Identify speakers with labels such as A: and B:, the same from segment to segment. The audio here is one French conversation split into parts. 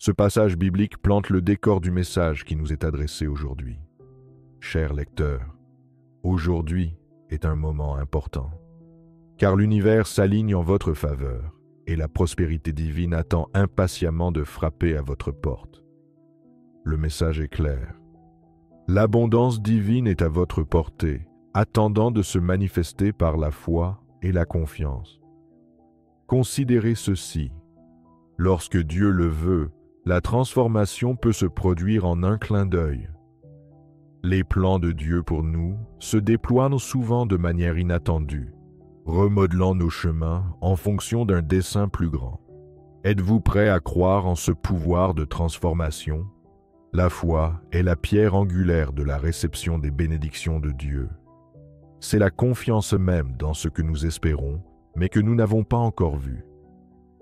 A: Ce passage biblique plante le décor du message qui nous est adressé aujourd'hui. Chers lecteurs, aujourd'hui est un moment important, car l'univers s'aligne en votre faveur et la prospérité divine attend impatiemment de frapper à votre porte. Le message est clair. L'abondance divine est à votre portée, attendant de se manifester par la foi et la confiance. Considérez ceci. Lorsque Dieu le veut, la transformation peut se produire en un clin d'œil. Les plans de Dieu pour nous se déploient souvent de manière inattendue, remodelant nos chemins en fonction d'un dessein plus grand. Êtes-vous prêt à croire en ce pouvoir de transformation? La foi est la pierre angulaire de la réception des bénédictions de Dieu. C'est la confiance même dans ce que nous espérons, mais que nous n'avons pas encore vu.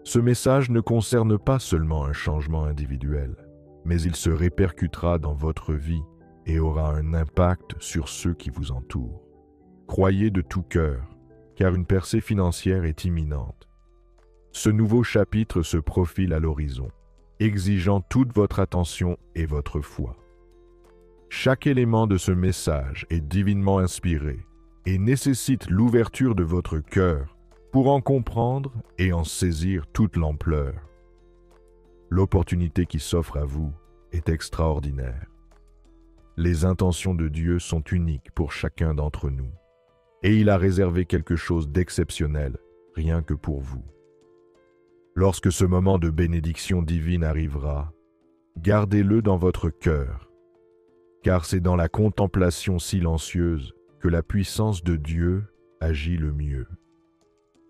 A: Ce message ne concerne pas seulement un changement individuel, mais il se répercutera dans votre vie et aura un impact sur ceux qui vous entourent. Croyez de tout cœur, car une percée financière est imminente. Ce nouveau chapitre se profile à l'horizon, exigeant toute votre attention et votre foi. Chaque élément de ce message est divinement inspiré et nécessite l'ouverture de votre cœur pour en comprendre et en saisir toute l'ampleur. L'opportunité qui s'offre à vous est extraordinaire. Les intentions de Dieu sont uniques pour chacun d'entre nous, et il a réservé quelque chose d'exceptionnel rien que pour vous. Lorsque ce moment de bénédiction divine arrivera, gardez-le dans votre cœur, car c'est dans la contemplation silencieuse que la puissance de Dieu agit le mieux.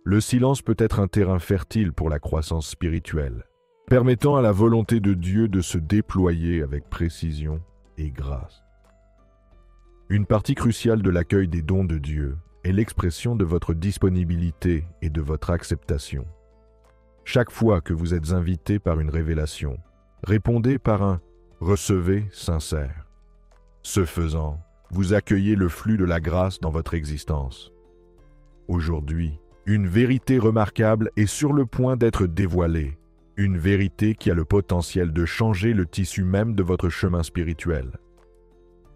A: Le silence peut être un terrain fertile pour la croissance spirituelle, permettant à la volonté de Dieu de se déployer avec précision et grâce. Une partie cruciale de l'accueil des dons de Dieu est l'expression de votre disponibilité et de votre acceptation. Chaque fois que vous êtes invité par une révélation, répondez par un « recevez » sincère. Ce faisant, vous accueillez le flux de la grâce dans votre existence. Aujourd'hui, une vérité remarquable est sur le point d'être dévoilée, une vérité qui a le potentiel de changer le tissu même de votre chemin spirituel.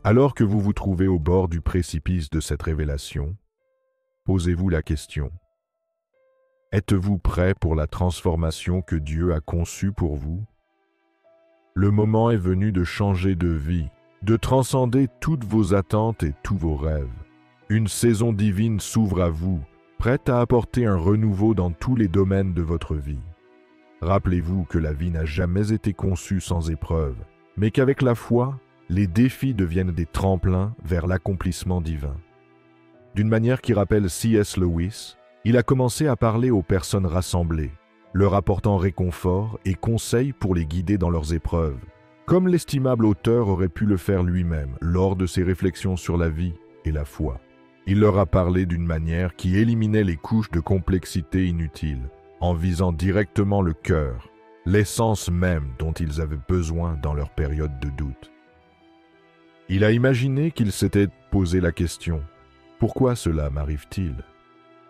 A: Alors que vous vous trouvez au bord du précipice de cette révélation, posez-vous la question. Êtes-vous prêt pour la transformation que Dieu a conçue pour vous? Le moment est venu de changer de vie, de transcender toutes vos attentes et tous vos rêves. Une saison divine s'ouvre à vous, prête à apporter un renouveau dans tous les domaines de votre vie. Rappelez-vous que la vie n'a jamais été conçue sans épreuve, mais qu'avec la foi, les défis deviennent des tremplins vers l'accomplissement divin. D'une manière qui rappelle C.S. Lewis, il a commencé à parler aux personnes rassemblées, leur apportant réconfort et conseils pour les guider dans leurs épreuves, comme l'estimable auteur aurait pu le faire lui-même lors de ses réflexions sur la vie et la foi. Il leur a parlé d'une manière qui éliminait les couches de complexité inutiles, en visant directement le cœur, l'essence même dont ils avaient besoin dans leur période de doute. Il a imaginé qu'il s'était posé la question « Pourquoi cela m'arrive-t-il »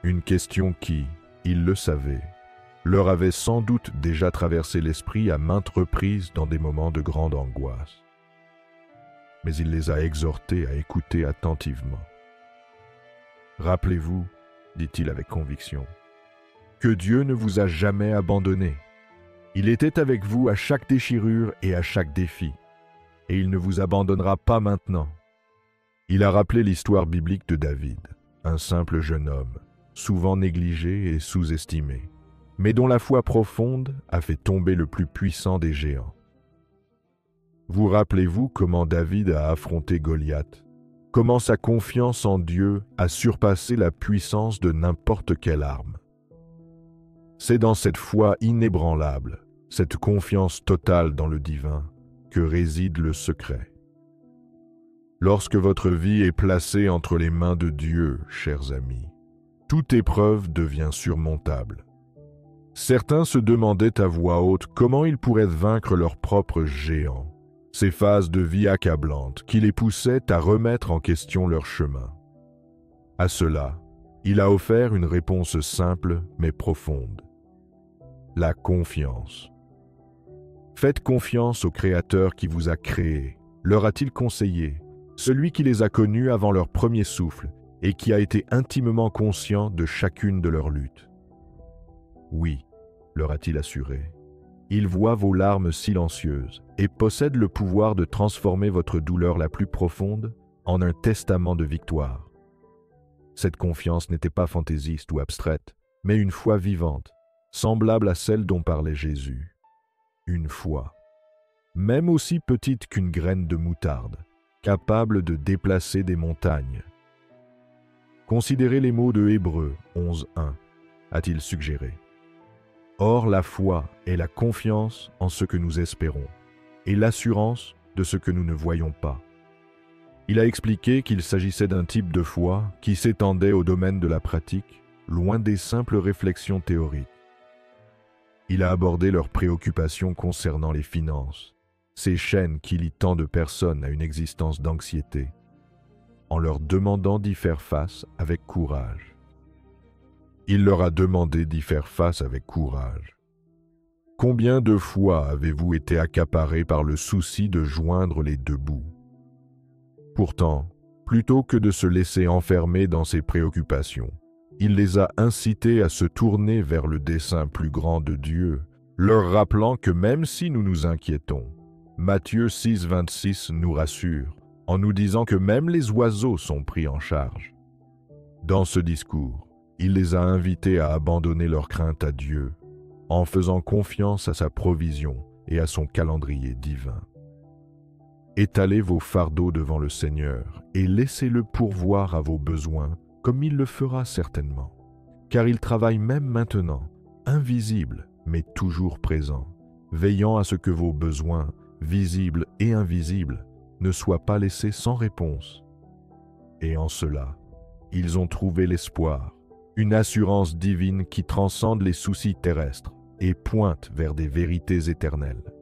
A: Une question qui, il le savait, leur avait sans doute déjà traversé l'esprit à maintes reprises dans des moments de grande angoisse. Mais il les a exhortés à écouter attentivement. « Rappelez-vous, dit-il avec conviction, que Dieu ne vous a jamais abandonné. Il était avec vous à chaque déchirure et à chaque défi, et il ne vous abandonnera pas maintenant. » Il a rappelé l'histoire biblique de David, un simple jeune homme, souvent négligé et sous-estimé, mais dont la foi profonde a fait tomber le plus puissant des géants. Vous rappelez-vous comment David a affronté Goliath, comment sa confiance en Dieu a surpassé la puissance de n'importe quelle arme. C'est dans cette foi inébranlable, cette confiance totale dans le divin, que réside le secret. Lorsque votre vie est placée entre les mains de Dieu, chers amis, toute épreuve devient surmontable. Certains se demandaient à voix haute comment ils pourraient vaincre leurs propres géants, ces phases de vie accablantes qui les poussaient à remettre en question leur chemin. À cela, il a offert une réponse simple mais profonde. La confiance. Faites confiance au Créateur qui vous a créé, leur a-t-il conseillé, celui qui les a connus avant leur premier souffle et qui a été intimement conscient de chacune de leurs luttes. Oui, leur a-t-il assuré, il voit vos larmes silencieuses et possède le pouvoir de transformer votre douleur la plus profonde en un testament de victoire. Cette confiance n'était pas fantaisiste ou abstraite, mais une foi vivante, semblable à celle dont parlait Jésus. Une foi, même aussi petite qu'une graine de moutarde, capable de déplacer des montagnes. Considérez les mots de Hébreux 11:1, a-t-il suggéré. Or, la foi est la confiance en ce que nous espérons et l'assurance de ce que nous ne voyons pas. Il a expliqué qu'il s'agissait d'un type de foi qui s'étendait au domaine de la pratique, loin des simples réflexions théoriques. Il a abordé leurs préoccupations concernant les finances, ces chaînes qui lient tant de personnes à une existence d'anxiété, en leur demandant d'y faire face avec courage. Il leur a demandé d'y faire face avec courage. Combien de fois avez-vous été accaparé par le souci de joindre les deux bouts? Pourtant, plutôt que de se laisser enfermer dans ses préoccupations, il les a incités à se tourner vers le dessein plus grand de Dieu, leur rappelant que même si nous nous inquiétons, Matthieu 6,26 nous rassure, en nous disant que même les oiseaux sont pris en charge. Dans ce discours, il les a invités à abandonner leur crainte à Dieu, en faisant confiance à sa provision et à son calendrier divin. Étalez vos fardeaux devant le Seigneur et laissez-le pourvoir à vos besoins comme il le fera certainement, car il travaille même maintenant, invisible mais toujours présent, veillant à ce que vos besoins, visibles et invisibles, ne soient pas laissés sans réponse. Et en cela, ils ont trouvé l'espoir, une assurance divine qui transcende les soucis terrestres et pointe vers des vérités éternelles.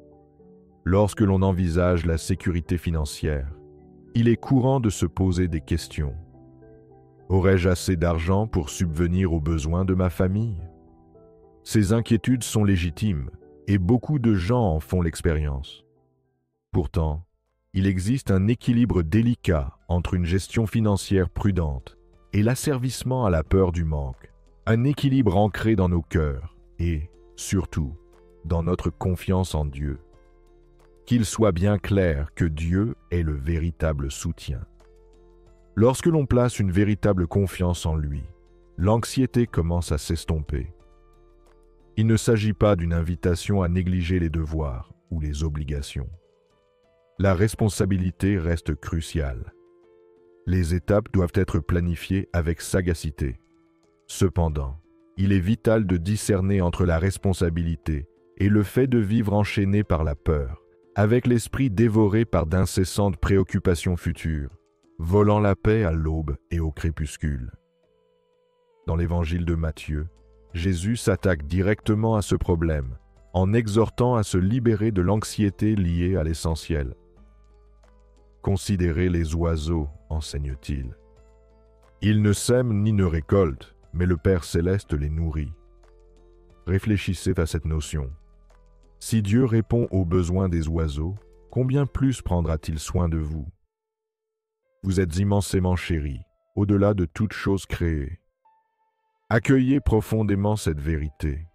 A: Lorsque l'on envisage la sécurité financière, il est courant de se poser des questions. Aurais-je assez d'argent pour subvenir aux besoins de ma famille? Ces inquiétudes sont légitimes et beaucoup de gens en font l'expérience. Pourtant, il existe un équilibre délicat entre une gestion financière prudente et l'asservissement à la peur du manque, un équilibre ancré dans nos cœurs et, surtout, dans notre confiance en Dieu. Qu'il soit bien clair que Dieu est le véritable soutien. Lorsque l'on place une véritable confiance en lui, l'anxiété commence à s'estomper. Il ne s'agit pas d'une invitation à négliger les devoirs ou les obligations. La responsabilité reste cruciale. Les étapes doivent être planifiées avec sagacité. Cependant, il est vital de discerner entre la responsabilité et le fait de vivre enchaîné par la peur, avec l'esprit dévoré par d'incessantes préoccupations futures, volant la paix à l'aube et au crépuscule. Dans l'évangile de Matthieu, Jésus s'attaque directement à ce problème, en exhortant à se libérer de l'anxiété liée à l'essentiel. Considérez les oiseaux, enseigne-t-il. Ils ne sèment ni ne récoltent, mais le Père céleste les nourrit. Réfléchissez à cette notion. Si Dieu répond aux besoins des oiseaux, combien plus prendra-t-il soin de vous? Vous êtes immensément chéris, au-delà de toute chose créée. Accueillez profondément cette vérité.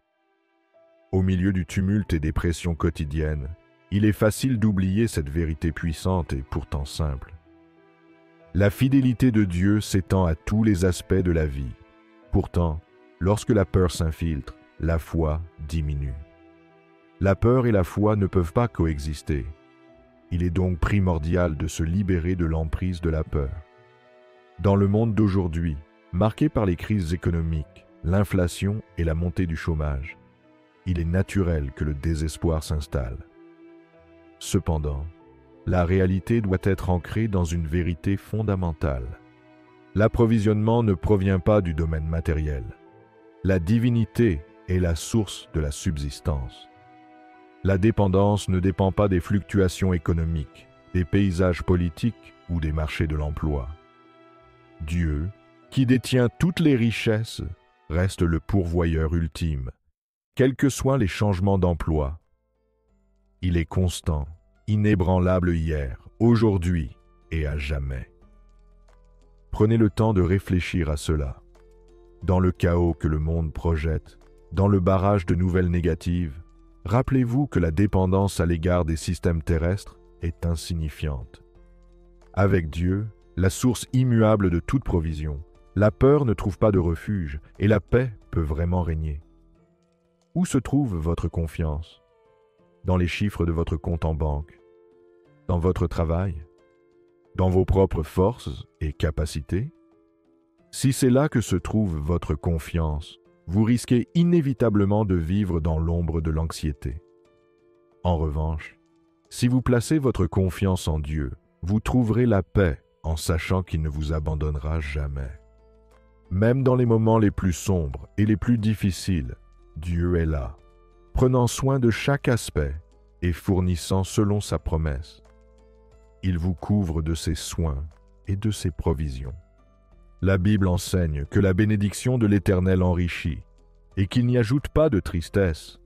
A: Au milieu du tumulte et des pressions quotidiennes, il est facile d'oublier cette vérité puissante et pourtant simple. La fidélité de Dieu s'étend à tous les aspects de la vie. Pourtant, lorsque la peur s'infiltre, la foi diminue. La peur et la foi ne peuvent pas coexister. Il est donc primordial de se libérer de l'emprise de la peur. Dans le monde d'aujourd'hui, marqué par les crises économiques, l'inflation et la montée du chômage, il est naturel que le désespoir s'installe. Cependant, la réalité doit être ancrée dans une vérité fondamentale. L'approvisionnement ne provient pas du domaine matériel. La divinité est la source de la subsistance. La dépendance ne dépend pas des fluctuations économiques, des paysages politiques ou des marchés de l'emploi. Dieu, qui détient toutes les richesses, reste le pourvoyeur ultime, quels que soient les changements d'emploi. Il est constant, inébranlable hier, aujourd'hui et à jamais. Prenez le temps de réfléchir à cela. Dans le chaos que le monde projette, dans le barrage de nouvelles négatives, rappelez-vous que la dépendance à l'égard des systèmes terrestres est insignifiante. Avec Dieu, la source immuable de toute provision, la peur ne trouve pas de refuge et la paix peut vraiment régner. Où se trouve votre confiance? Dans les chiffres de votre compte en banque? Dans votre travail? Dans vos propres forces et capacités? Si c'est là que se trouve votre confiance, vous risquez inévitablement de vivre dans l'ombre de l'anxiété. En revanche, si vous placez votre confiance en Dieu, vous trouverez la paix en sachant qu'il ne vous abandonnera jamais. Même dans les moments les plus sombres et les plus difficiles, Dieu est là, prenant soin de chaque aspect et fournissant selon sa promesse. Il vous couvre de ses soins et de ses provisions. La Bible enseigne que la bénédiction de l'Éternel enrichit et qu'il n'y ajoute pas de tristesse.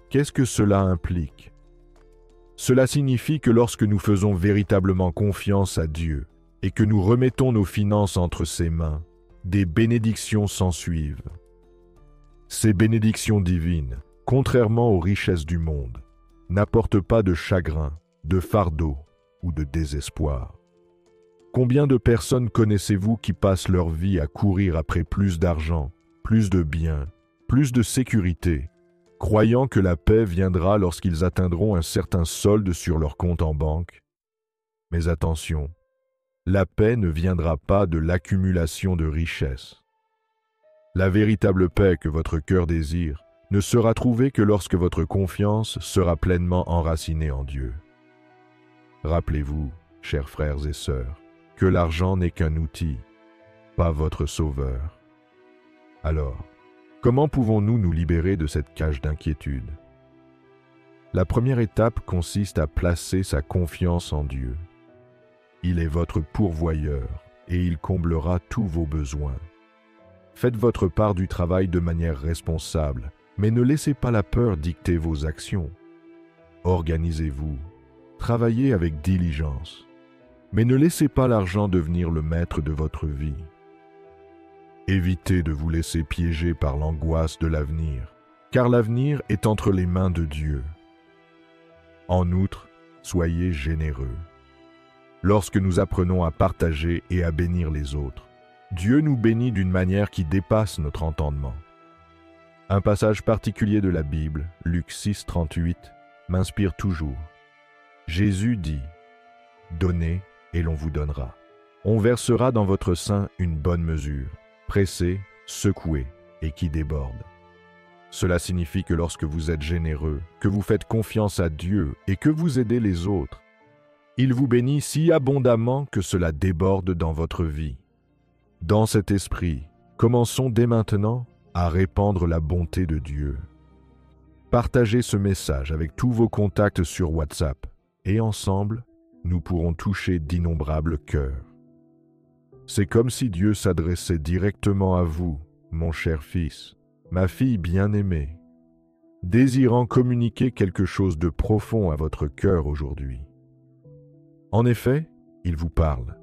A: Qu'est-ce que cela implique? Cela signifie que lorsque nous faisons véritablement confiance à Dieu et que nous remettons nos finances entre ses mains, des bénédictions s'ensuivent. Ces bénédictions divines, contrairement aux richesses du monde, n'apportent pas de chagrin, de fardeau ou de désespoir. Combien de personnes connaissez-vous qui passent leur vie à courir après plus d'argent, plus de biens, plus de sécurité, croyant que la paix viendra lorsqu'ils atteindront un certain solde sur leur compte en banque? Mais attention, la paix ne viendra pas de l'accumulation de richesses. La véritable paix que votre cœur désire ne sera trouvée que lorsque votre confiance sera pleinement enracinée en Dieu. Rappelez-vous, chers frères et sœurs, que l'argent n'est qu'un outil, pas votre sauveur. Alors, comment pouvons-nous nous libérer de cette cage d'inquiétude? La première étape consiste à placer sa confiance en Dieu. Il est votre pourvoyeur et il comblera tous vos besoins. Faites votre part du travail de manière responsable, mais ne laissez pas la peur dicter vos actions. Organisez-vous, travaillez avec diligence, mais ne laissez pas l'argent devenir le maître de votre vie. Évitez de vous laisser piéger par l'angoisse de l'avenir, car l'avenir est entre les mains de Dieu. En outre, soyez généreux. Lorsque nous apprenons à partager et à bénir les autres, Dieu nous bénit d'une manière qui dépasse notre entendement. Un passage particulier de la Bible, Luc 6, 38, m'inspire toujours. Jésus dit « Donnez et l'on vous donnera. On versera dans votre sein une bonne mesure, pressée, secouée et qui déborde. » Cela signifie que lorsque vous êtes généreux, que vous faites confiance à Dieu et que vous aidez les autres, il vous bénit si abondamment que cela déborde dans votre vie. Dans cet esprit, commençons dès maintenant à répandre la bonté de Dieu. Partagez ce message avec tous vos contacts sur WhatsApp et ensemble, nous pourrons toucher d'innombrables cœurs. C'est comme si Dieu s'adressait directement à vous, mon cher fils, ma fille bien-aimée, désirant communiquer quelque chose de profond à votre cœur aujourd'hui. En effet, il vous parle.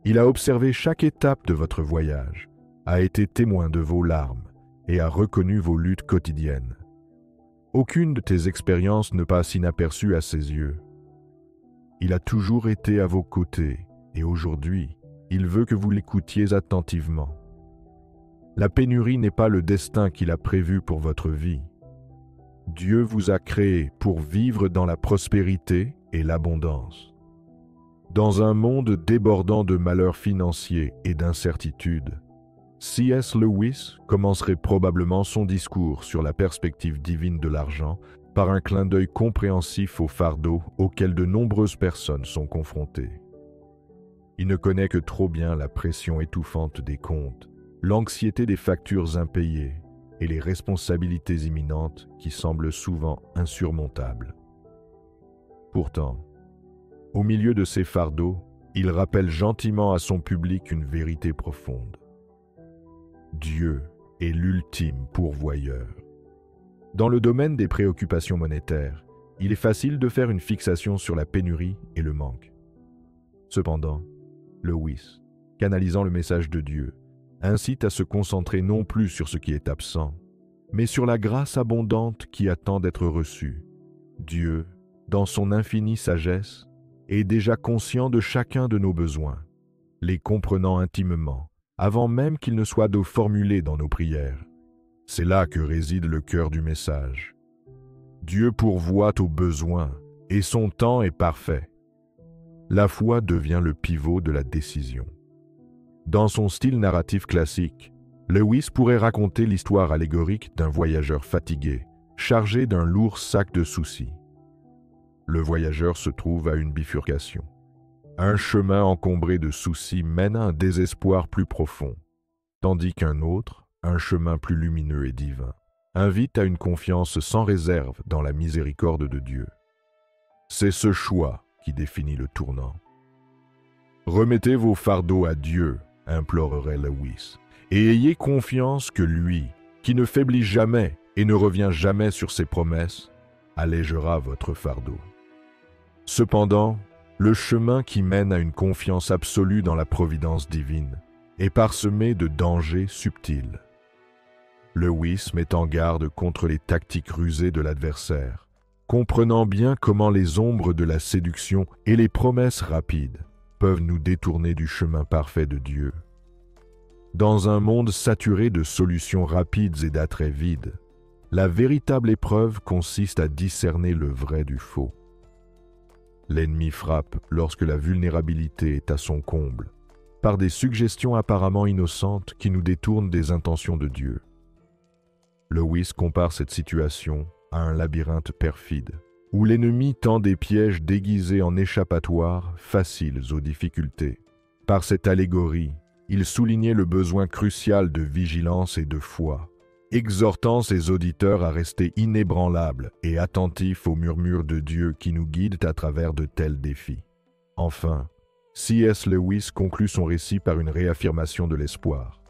A: Il a observé chaque étape de votre voyage, a été témoin de vos larmes et a reconnu vos luttes quotidiennes. Aucune de tes expériences ne passe inaperçue à ses yeux. Il a toujours été à vos côtés et aujourd'hui, il veut que vous l'écoutiez attentivement. La pénurie n'est pas le destin qu'il a prévu pour votre vie. Dieu vous a créé pour vivre dans la prospérité et l'abondance. Dans un monde débordant de malheurs financiers et d'incertitudes, C.S. Lewis commencerait probablement son discours sur la perspective divine de l'argent par un clin d'œil compréhensif au fardeau auquel de nombreuses personnes sont confrontées. Il ne connaît que trop bien la pression étouffante des comptes, l'anxiété des factures impayées et les responsabilités imminentes qui semblent souvent insurmontables. Pourtant, au milieu de ces fardeaux, il rappelle gentiment à son public une vérité profonde. Dieu est l'ultime pourvoyeur. Dans le domaine des préoccupations monétaires, il est facile de faire une fixation sur la pénurie et le manque. Cependant, Lewis, canalisant le message de Dieu, incite à se concentrer non plus sur ce qui est absent, mais sur la grâce abondante qui attend d'être reçue. Dieu, dans son infinie sagesse, est déjà conscient de chacun de nos besoins, les comprenant intimement, avant même qu'ils ne soient formulés dans nos prières. C'est là que réside le cœur du message. Dieu pourvoit aux besoins et son temps est parfait. La foi devient le pivot de la décision. Dans son style narratif classique, Lewis pourrait raconter l'histoire allégorique d'un voyageur fatigué, chargé d'un lourd sac de soucis. Le voyageur se trouve à une bifurcation. Un chemin encombré de soucis mène à un désespoir plus profond, tandis qu'un autre, un chemin plus lumineux et divin, invite à une confiance sans réserve dans la miséricorde de Dieu. C'est ce choix qui définit le tournant. Remettez vos fardeaux à Dieu, implorerait Lewis, et ayez confiance que lui, qui ne faiblit jamais et ne revient jamais sur ses promesses, allégera votre fardeau. Cependant, le chemin qui mène à une confiance absolue dans la providence divine est parsemé de dangers subtils. Lewis met en garde contre les tactiques rusées de l'adversaire, comprenant bien comment les ombres de la séduction et les promesses rapides peuvent nous détourner du chemin parfait de Dieu. Dans un monde saturé de solutions rapides et d'attraits vides, la véritable épreuve consiste à discerner le vrai du faux. L'ennemi frappe lorsque la vulnérabilité est à son comble, par des suggestions apparemment innocentes qui nous détournent des intentions de Dieu. Lewis compare cette situation à un labyrinthe perfide, où l'ennemi tend des pièges déguisés en échappatoires faciles aux difficultés. Par cette allégorie, il soulignait le besoin crucial de vigilance et de foi, exhortant ses auditeurs à rester inébranlables et attentifs aux murmures de Dieu qui nous guident à travers de tels défis. Enfin, C.S. Lewis conclut son récit par une réaffirmation de l'espoir.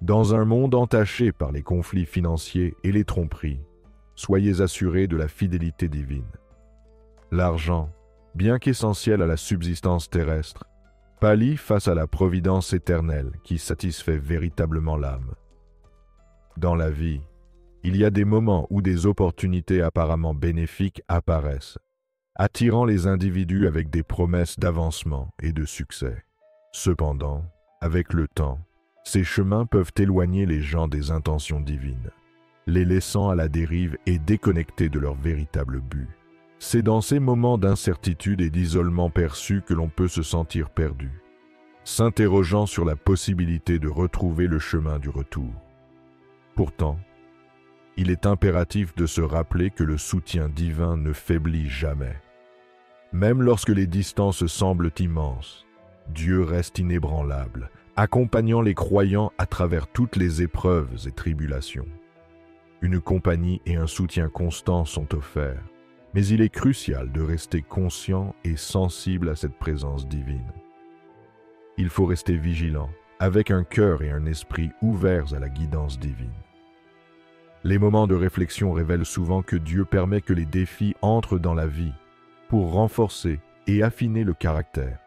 A: Dans un monde entaché par les conflits financiers et les tromperies, soyez assurés de la fidélité divine. L'argent, bien qu'essentiel à la subsistance terrestre, pâlit face à la providence éternelle qui satisfait véritablement l'âme. Dans la vie, il y a des moments où des opportunités apparemment bénéfiques apparaissent, attirant les individus avec des promesses d'avancement et de succès. Cependant, avec le temps, ces chemins peuvent éloigner les gens des intentions divines, les laissant à la dérive et déconnectés de leur véritable but. C'est dans ces moments d'incertitude et d'isolement perçu que l'on peut se sentir perdu, s'interrogeant sur la possibilité de retrouver le chemin du retour. Pourtant, il est impératif de se rappeler que le soutien divin ne faiblit jamais. Même lorsque les distances semblent immenses, Dieu reste inébranlable, accompagnant les croyants à travers toutes les épreuves et tribulations. Une compagnie et un soutien constants sont offerts, mais il est crucial de rester conscient et sensible à cette présence divine. Il faut rester vigilant, avec un cœur et un esprit ouverts à la guidance divine. Les moments de réflexion révèlent souvent que Dieu permet que les défis entrent dans la vie pour renforcer et affiner le caractère.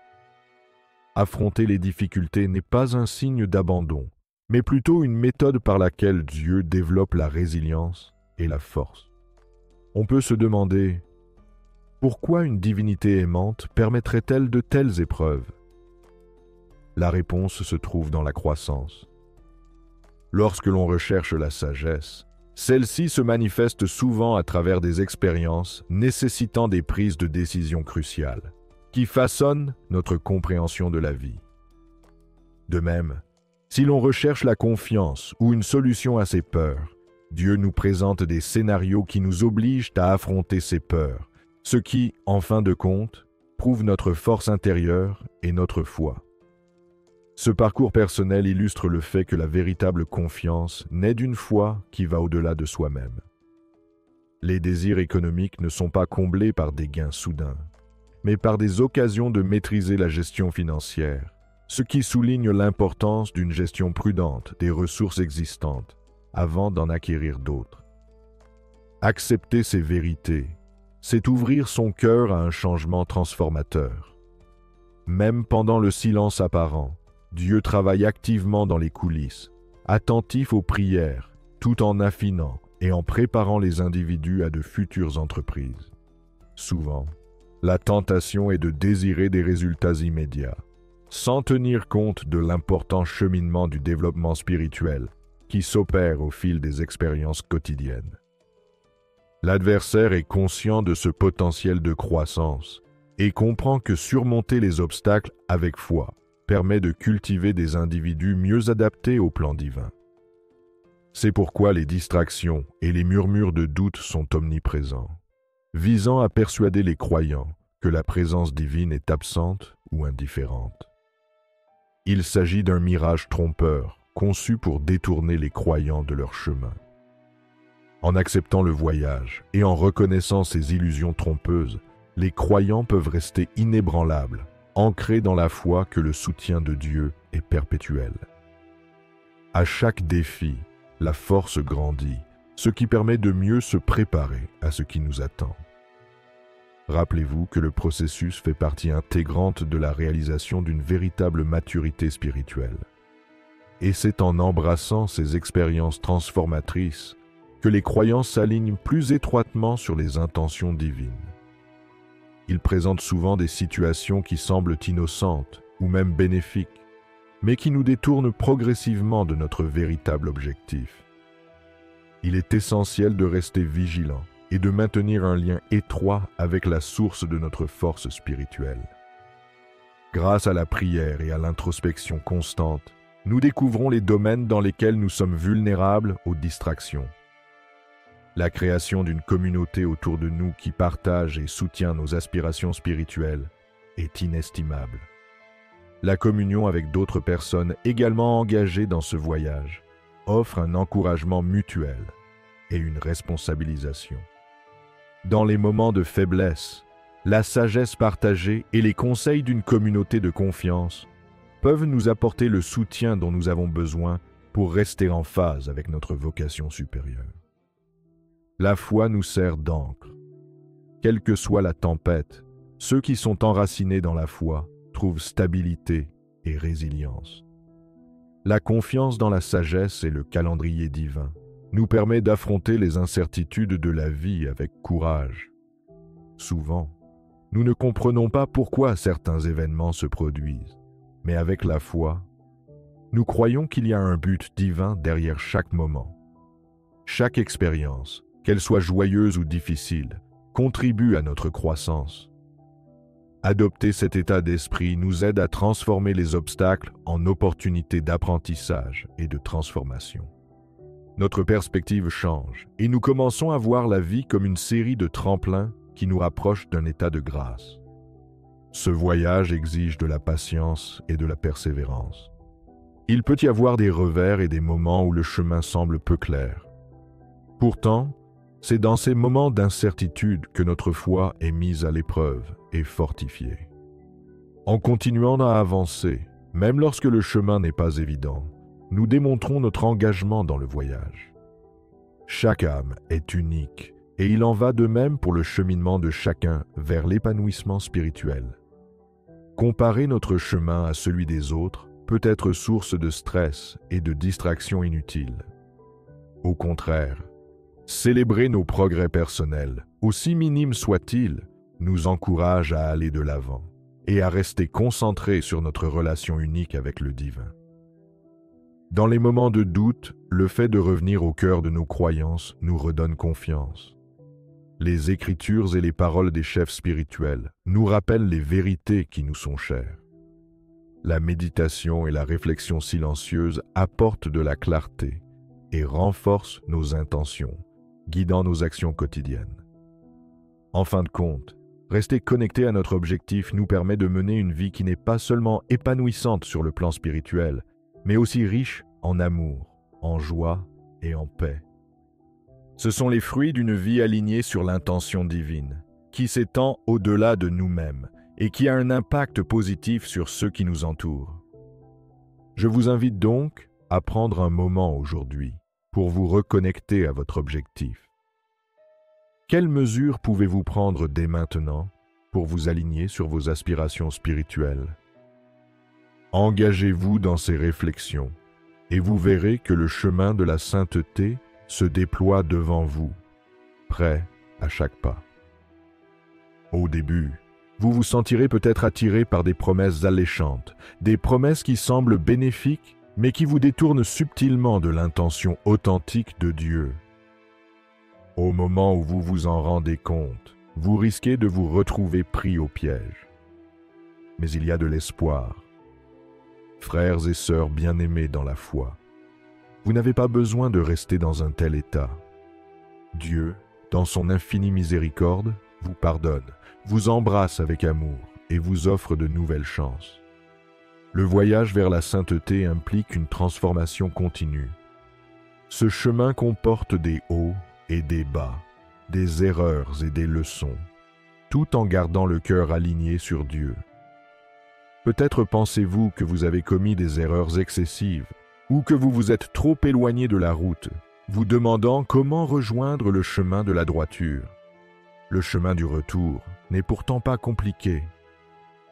A: Affronter les difficultés n'est pas un signe d'abandon, mais plutôt une méthode par laquelle Dieu développe la résilience et la force. On peut se demander, pourquoi une divinité aimante permettrait-elle de telles épreuves? La réponse se trouve dans la croissance. Lorsque l'on recherche la sagesse, celle-ci se manifeste souvent à travers des expériences nécessitant des prises de décision cruciales, qui façonnent notre compréhension de la vie. De même, si l'on recherche la confiance ou une solution à ses peurs, Dieu nous présente des scénarios qui nous obligent à affronter ces peurs, ce qui, en fin de compte, prouve notre force intérieure et notre foi. Ce parcours personnel illustre le fait que la véritable confiance naît d'une foi qui va au-delà de soi-même. Les désirs économiques ne sont pas comblés par des gains soudains, mais par des occasions de maîtriser la gestion financière, ce qui souligne l'importance d'une gestion prudente des ressources existantes avant d'en acquérir d'autres. Accepter ces vérités c'est ouvrir son cœur à un changement transformateur. Même pendant le silence apparent, Dieu travaille activement dans les coulisses, attentif aux prières, tout en affinant et en préparant les individus à de futures entreprises. Souvent, la tentation est de désirer des résultats immédiats, sans tenir compte de l'important cheminement du développement spirituel qui s'opère au fil des expériences quotidiennes. L'adversaire est conscient de ce potentiel de croissance et comprend que surmonter les obstacles avec foi permet de cultiver des individus mieux adaptés au plan divin. C'est pourquoi les distractions et les murmures de doute sont omniprésents, visant à persuader les croyants que la présence divine est absente ou indifférente. Il s'agit d'un mirage trompeur conçu pour détourner les croyants de leur chemin. En acceptant le voyage et en reconnaissant ces illusions trompeuses, les croyants peuvent rester inébranlables, ancrés dans la foi que le soutien de Dieu est perpétuel. À chaque défi, la force grandit, ce qui permet de mieux se préparer à ce qui nous attend. Rappelez-vous que le processus fait partie intégrante de la réalisation d'une véritable maturité spirituelle. Et c'est en embrassant ces expériences transformatrices que les croyants s'alignent plus étroitement sur les intentions divines. Ils présentent souvent des situations qui semblent innocentes ou même bénéfiques, mais qui nous détournent progressivement de notre véritable objectif. Il est essentiel de rester vigilant et de maintenir un lien étroit avec la source de notre force spirituelle. Grâce à la prière et à l'introspection constante, nous découvrons les domaines dans lesquels nous sommes vulnérables aux distractions. La création d'une communauté autour de nous qui partage et soutient nos aspirations spirituelles est inestimable. La communion avec d'autres personnes également engagées dans ce voyage offre un encouragement mutuel et une responsabilisation. Dans les moments de faiblesse, la sagesse partagée et les conseils d'une communauté de confiance peuvent nous apporter le soutien dont nous avons besoin pour rester en phase avec notre vocation supérieure. La foi nous sert d'encre. Quelle que soit la tempête, ceux qui sont enracinés dans la foi trouvent stabilité et résilience. La confiance dans la sagesse et le calendrier divin nous permet d'affronter les incertitudes de la vie avec courage. Souvent, nous ne comprenons pas pourquoi certains événements se produisent, mais avec la foi, nous croyons qu'il y a un but divin derrière chaque moment. Chaque expérience, qu'elle soit joyeuse ou difficile, contribue à notre croissance. Adopter cet état d'esprit nous aide à transformer les obstacles en opportunités d'apprentissage et de transformation. Notre perspective change et nous commençons à voir la vie comme une série de tremplins qui nous rapprochent d'un état de grâce. Ce voyage exige de la patience et de la persévérance. Il peut y avoir des revers et des moments où le chemin semble peu clair. Pourtant, c'est dans ces moments d'incertitude que notre foi est mise à l'épreuve et fortifiée. En continuant à avancer, même lorsque le chemin n'est pas évident, nous démontrons notre engagement dans le voyage. Chaque âme est unique et il en va de même pour le cheminement de chacun vers l'épanouissement spirituel. Comparer notre chemin à celui des autres peut être source de stress et de distractions inutiles. Au contraire, célébrer nos progrès personnels, aussi minimes soient-ils, nous encourage à aller de l'avant et à rester concentrés sur notre relation unique avec le divin. Dans les moments de doute, le fait de revenir au cœur de nos croyances nous redonne confiance. Les Écritures et les paroles des chefs spirituels nous rappellent les vérités qui nous sont chères. La méditation et la réflexion silencieuse apportent de la clarté et renforcent nos intentions, guidant nos actions quotidiennes. En fin de compte, rester connecté à notre objectif nous permet de mener une vie qui n'est pas seulement épanouissante sur le plan spirituel, mais aussi riche en amour, en joie et en paix. Ce sont les fruits d'une vie alignée sur l'intention divine, qui s'étend au-delà de nous-mêmes et qui a un impact positif sur ceux qui nous entourent. Je vous invite donc à prendre un moment aujourd'hui pour vous reconnecter à votre objectif. Quelles mesures pouvez-vous prendre dès maintenant pour vous aligner sur vos aspirations spirituelles? Engagez-vous dans ces réflexions et vous verrez que le chemin de la sainteté se déploie devant vous, prêt à chaque pas. Au début, vous vous sentirez peut-être attiré par des promesses alléchantes, des promesses qui semblent bénéfiques, mais qui vous détournent subtilement de l'intention authentique de Dieu. Au moment où vous vous en rendez compte, vous risquez de vous retrouver pris au piège. Mais il y a de l'espoir. Frères et sœurs bien-aimés dans la foi, vous n'avez pas besoin de rester dans un tel état. Dieu, dans son infinie miséricorde, vous pardonne, vous embrasse avec amour et vous offre de nouvelles chances. Le voyage vers la sainteté implique une transformation continue. Ce chemin comporte des hauts et des bas, des erreurs et des leçons, tout en gardant le cœur aligné sur Dieu. Peut-être pensez-vous que vous avez commis des erreurs excessives ou que vous vous êtes trop éloigné de la route, vous demandant comment rejoindre le chemin de la droiture. Le chemin du retour n'est pourtant pas compliqué.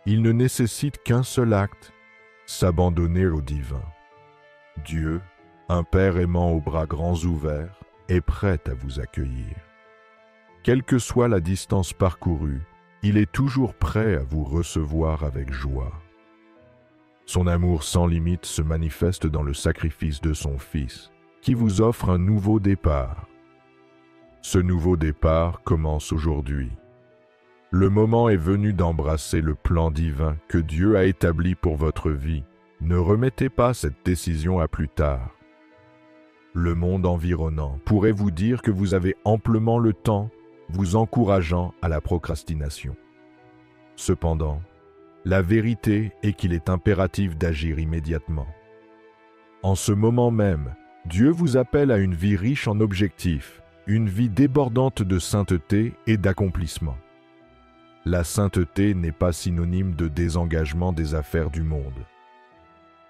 A: Il ne nécessite qu'un seul acte, s'abandonner au divin. Dieu, un Père aimant aux bras grands ouverts, est prêt à vous accueillir. Quelle que soit la distance parcourue, il est toujours prêt à vous recevoir avec joie. Son amour sans limite se manifeste dans le sacrifice de son Fils, qui vous offre un nouveau départ. Ce nouveau départ commence aujourd'hui. Le moment est venu d'embrasser le plan divin que Dieu a établi pour votre vie. Ne remettez pas cette décision à plus tard. Le monde environnant pourrait vous dire que vous avez amplement le temps, vous encourageant à la procrastination. Cependant, la vérité est qu'il est impératif d'agir immédiatement. En ce moment même, Dieu vous appelle à une vie riche en objectifs, une vie débordante de sainteté et d'accomplissement. La sainteté n'est pas synonyme de désengagement des affaires du monde.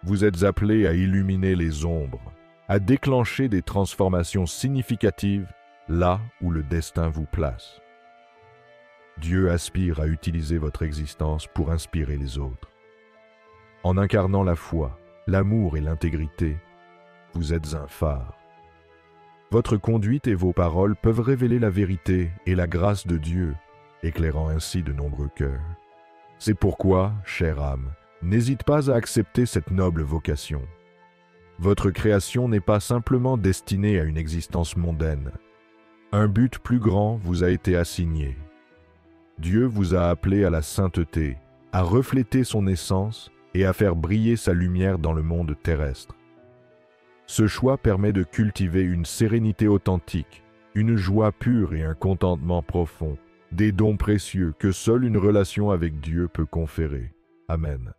A: Vous êtes appelés à illuminer les ombres, à déclencher des transformations significatives là où le destin vous place. Dieu aspire à utiliser votre existence pour inspirer les autres. En incarnant la foi, l'amour et l'intégrité, vous êtes un phare. Votre conduite et vos paroles peuvent révéler la vérité et la grâce de Dieu, éclairant ainsi de nombreux cœurs. C'est pourquoi, chère âme, n'hésite pas à accepter cette noble vocation. Votre création n'est pas simplement destinée à une existence mondaine. Un but plus grand vous a été assigné. Dieu vous a appelé à la sainteté, à refléter son essence et à faire briller sa lumière dans le monde terrestre. Ce choix permet de cultiver une sérénité authentique, une joie pure et un contentement profond, des dons précieux que seule une relation avec Dieu peut conférer. Amen.